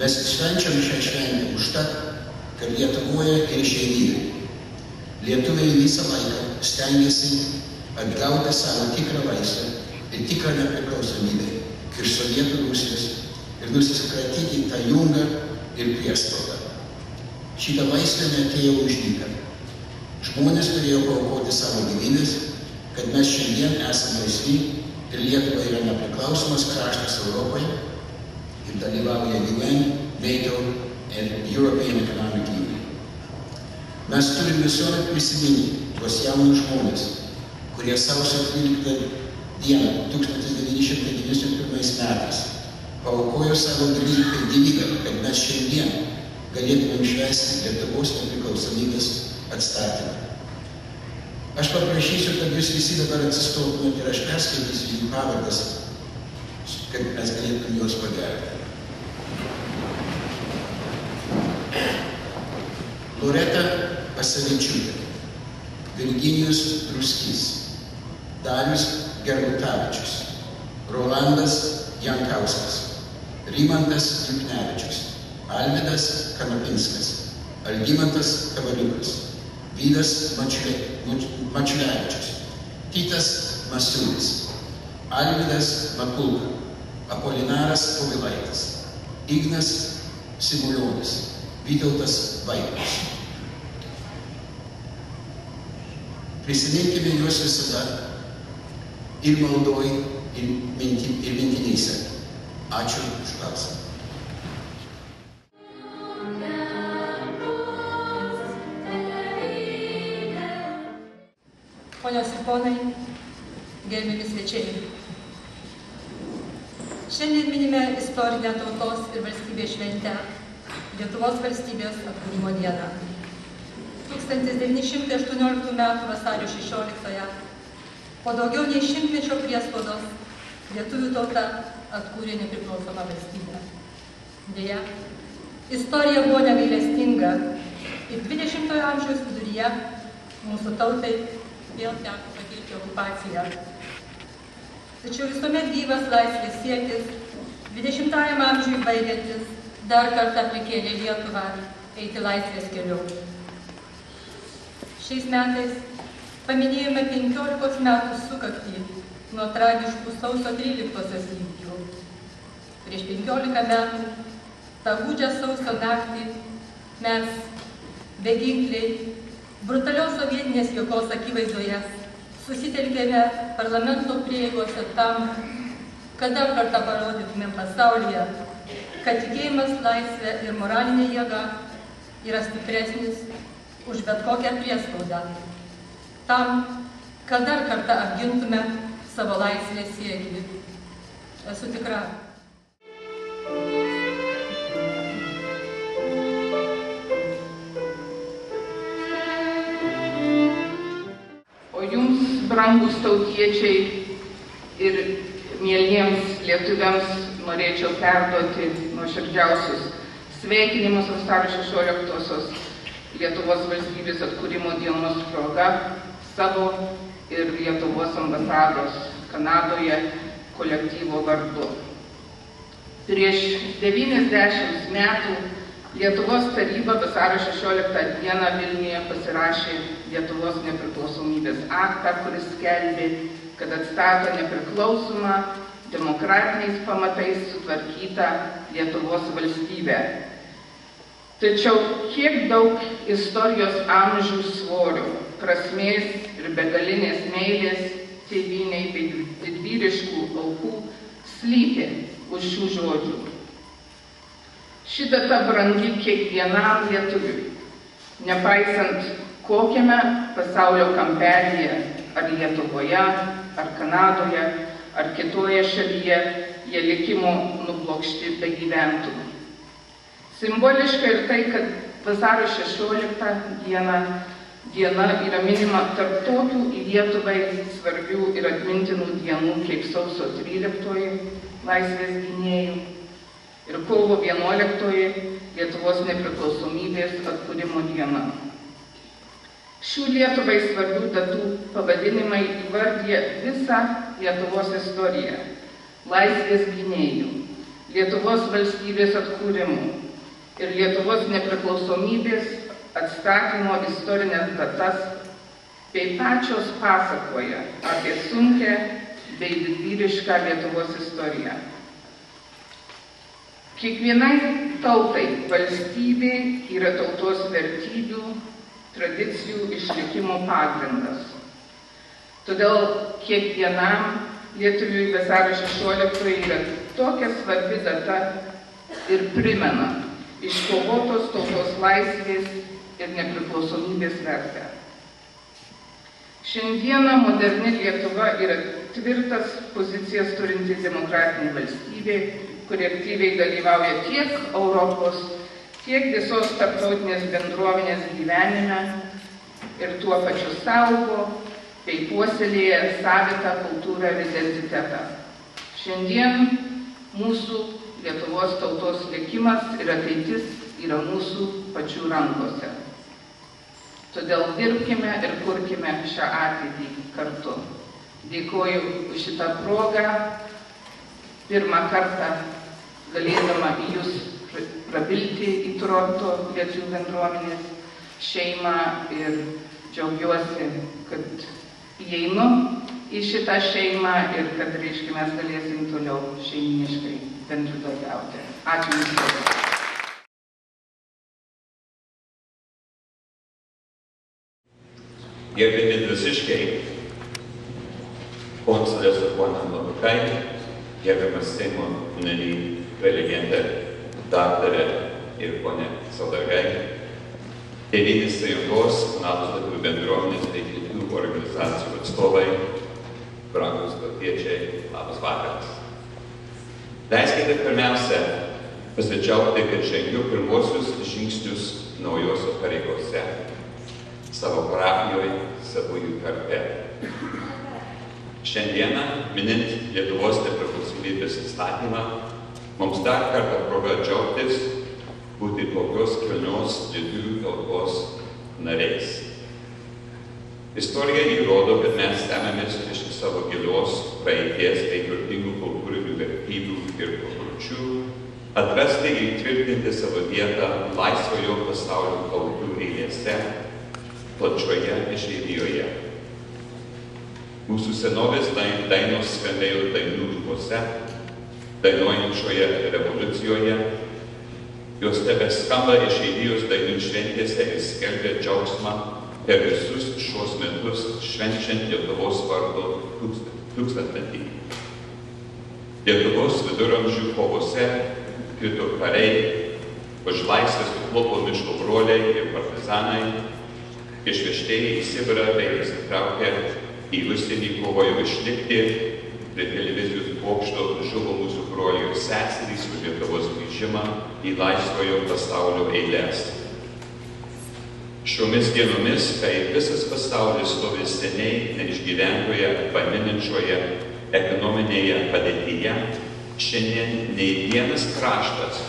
Mes švenčiam šią šventę užtat, kad Lietuvoje ir išeivijoje lietuviai visą laiką stengiasi atgauti savo tikrą laisvę ir tikrą nepriklausomybę iš Sovietų Rusijos ir nusiskratyti tą jungą ir priespaudą. Šitą laisvę neatėjo už dyką. Žmonės turėjo paaukoti savo gyvybės, kad mes šiandien esame laisvi ir Lietuva yra nepriklausomas kraštas Europoje ir dalyvauja UN, NATO ir European Economic Union. Mes turime visuomet prisiminti tuos jaunus žmonės, kurie sausio 13 dieną 1991 metais paaukojo savo gyvybę, kad mes šiandien galėtumėm švęsti Lietuvos nepriklausomybės atstatymą. Aš paprašysiu, kad jūs visi dabar atsistotumėte ir aš perskaitysiu jų pavardes, kad mes galėtume juos pagerbti. Loreta Pasavičiūtė, Virginijus Ruskys, Darius Gerbutavičius, Rolandas Jankauskas, Rimantas Juknevičius, Alvydas Kanapinskas, Algimantas Kavaliukas, Vydas Mačiulevičius, Titas Masiulis, Alvydas Makulka, Apolinaras Povilaitis, Ignas Simulionis, Vytautas Vaitkus. Prisiminkime juos visada ir maldoj, ir mintinėse. Ačiū už klausimą. Ponios ir ponai, gerbiami svečiai. Šiandien minime istorinę tautos ir valstybės šventę Lietuvos valstybės atkūrimo dieną. 1918 m. vasario 16-ąją, po daugiau nei šimtmečio priespaudos, lietuvių tauta atkūrė nepriklausomą valstybę. Deja, istorija buvo negailestinga ir 20-ojo amžiaus viduryje mūsų tautai vėl teko patirti okupaciją. Tačiau visuomet gyvas laisvės siekis, 20-ajam amžiui baigiantis, dar kartą prikėlė Lietuvą eiti laisvės keliu. Šiais metais paminėjome 15 metų sukaktį nuo tragiškų sausio 13-osios įvykių. Prieš 15 metų, tą gūdžią sausio naktį, mes, beginkliai, brutalios sovietinės jėgos akivaizdoje, susitelkėme parlamento prieigose tam, kad dar kartą parodytumėm pasaulyje, kad tikėjimas, laisvė ir moralinė jėga yra stipresnis už bet kokią priespaudą. Tam, kad dar kartą apgintume savo laisvės siekį. Esu tikra. O jums, brangūs tautiečiai ir mieliems lietuviams, norėčiau perduoti nuoširdžiausius sveikinimus vasario 16-osios Lietuvos valstybės atkūrimo dienos proga savo ir Lietuvos ambasados Kanadoje kolektyvo vardu. Prieš 90 metų Lietuvos taryba vasario 16 dieną Vilniuje pasirašė Lietuvos nepriklausomybės aktą, kuris skelbė, kad atstato nepriklausomą, demokratiniais pamatais sutvarkytą Lietuvos valstybę. Tačiau kiek daug istorijos amžių svorio, prasmės ir begalinės meilės tėvynei bei didvyriškų aukų slypi už šių žodžių. Ši data brangi kiekvienam lietuviui, nepaisant kokiame pasaulio kampelyje, ar Lietuvoje, ar Kanadoje, ar kitoje šalyje jie likimo nublokšti begyventų. Simboliška ir tai, kad vasario 16 diena yra minima tarp tokių į Lietuvai svarbių ir atmintinų dienų kaip sausio 13-oji laisvės gynėjų ir kovo 11-oji Lietuvos nepriklausomybės atkūrimo diena. Šių Lietuvai svarbių datų pavadinimai įvardyja visą Lietuvos istoriją. Laisvės gynėjų, Lietuvos valstybės atkūrimu ir Lietuvos nepriklausomybės atstatymo istorinės datas, bei pačios pasakoja apie sunkią bei didvyrišką Lietuvos istoriją. Kiekvienai tautai valstybė yra tautos vertybių, tradicijų išlikimo pagrindas. Todėl kiekvienam lietuviui vasario 16 yra tokia svarbi data ir primena iškovotos tautos laisvės ir nepriklausomybės vertę. Šiandieną moderni Lietuva yra tvirtas pozicijas turinti demokratinė valstybė, kuri aktyviai dalyvauja tiek Europos, tiek visos tarptautinės bendruomenės gyvenime ir tuo pačiu saugo bei puoselėja savitą kultūrą ir identitetą. Šiandien mūsų Lietuvos tautos likimas ir ateitis yra mūsų pačių rankose. Todėl dirbkime ir kurkime šią ateitį kartu. Dėkoju už šitą progą, pirmą kartą galėdama į jūs prabilti į Toronto lietuvių bendruomenės šeimą ir džiaugiuosi, kad įeinu į šitą šeimą ir kad, reiškia, mes galėsim toliau šeiminiškai bendradarbiauti. Ačiū Jums. Gerbiami dvasiškiai, konsulė Sakuona Labukaitė, gerbiamas Seimo nariai prelegentė, daktarė ir ponė Saudargaitė, Tėvynės sąjungos, Kanados lietuvių bendruomenės bei kitų organizacijų atstovai, brangūs tautiečiai, labas vakaras. Leiskite pirmiausia pasidžiaugti, kad žengiu pirmosius žingsnius naujosios pareigose savo parapijoje, savųjų karpe. Šiandieną, minint Lietuvos nepriklausomybės įstatymą, mums dar kartą proga džiaugtis būti tokios kilnios lietuvių tautos nariais. Istorija įrodo, kad mes stengėmės iš savo gilios praeities bei turtingų kultūrinių vertybių ir papročių atrasti ir įtvirtinti savo vietą laisvojo pasaulio tautų eilėse, plačioje išeivijoje. Mūsų senovės dainos skambėjo dainų rūmuose, dainuojančioje revoliucijoje. Jos tebeskamba išeivijos dainų šventėse ir skelbia džiaugsmą per visus šios metus švenčiant Lietuvos vardo tūkstantmetį. Lietuvos viduramžių kovose krito kariai, už laisvę suklupo miško broliai ir partizanai, išvežtieji į Sibirą bei įsitraukę į užsienį kovojo išlikti, prie televizijos bokšto žuvo mūsų brolių ir seserys už Lietuvos grįžimą į laisvojo pasaulio eiles. Šiomis dienomis, kai visas pasaulis stovi seniai neišgyventoje paminančioje ekonominėje padėtyje, šiandien nei vienas kraštas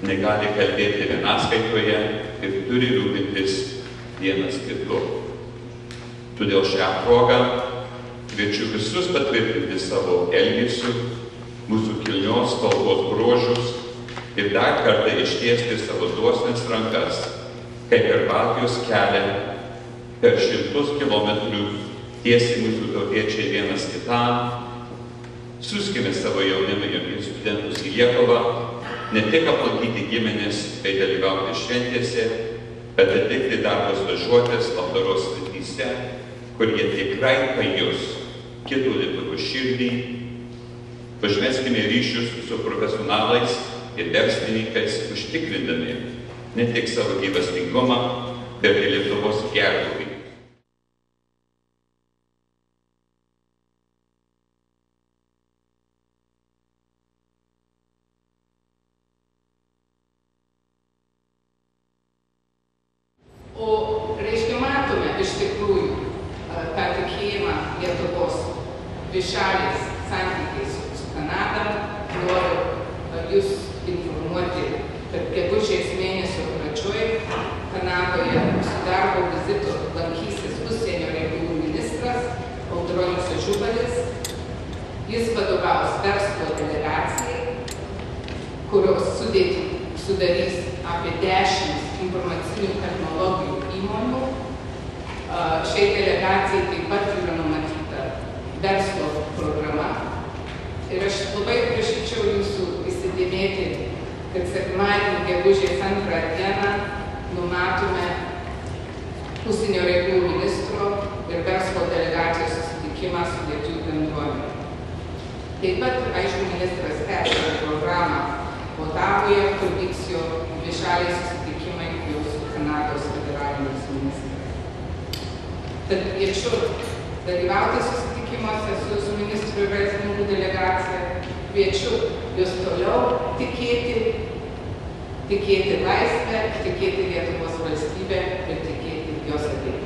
negali kalbėti vienaskaitoje ir turi rūpintis vienas kitu. Todėl šią progą kviečiu visus patvirtinti savo elgesiu, mūsų kilnios kalbos bruožus ir dar kartą ištiesti savo dosnias rankas, kaip per Baltijos kelią, per 100 kilometrų tiesiai mūsų tautiečiai vienas kitam. Siųskime savo jaunimą ir studentus į Lietuvą, ne tik aplankyti giminės bei dalyvauti šventėse, bet atlikti darbo stažuotės labdaros srityse, kur jie tikrai pajus kitų lietuvių širdį. Užmeskime ryšius su profesionalais ir verslininkais, užtikrindami ne tik savo gyvastingumą, bet ir Lietuvos gerbūvį. Dvišaliais santykiais su Kanada noriu jūs informuoti, kad gegužės mėnesio pradžioje Kanadoje su darbo vizitu lankysis užsienio reikalų ministras Audronius Ažubalis. Jis vadovaus verslo delegacijai kurios sudėtį sudarys apie 10 informacinių technologijų įmonių. Šiai delegacijai taip pat yra numatyta verslo programa. Ir aš labai prašyčiau jūsų įsidėmėti, kad sekmadienį gegužės 2 dieną numatome užsienio reikalų ministro ir verslo delegacijos susitikimą su lietuvių bendruomene. Taip pat, aišku, ministras tęsia programą Otavoje, kur vyks jo dvišaliai susitikimai jau su Kanados federaliniais ministrais. Tad kviečiu dalyvauti susitikimuose su ministru ir verslininku delegacija. Kviečiu jūs toliau tikėti laisvę, tikėti Lietuvos valstybę ir tikėti jos ateitį.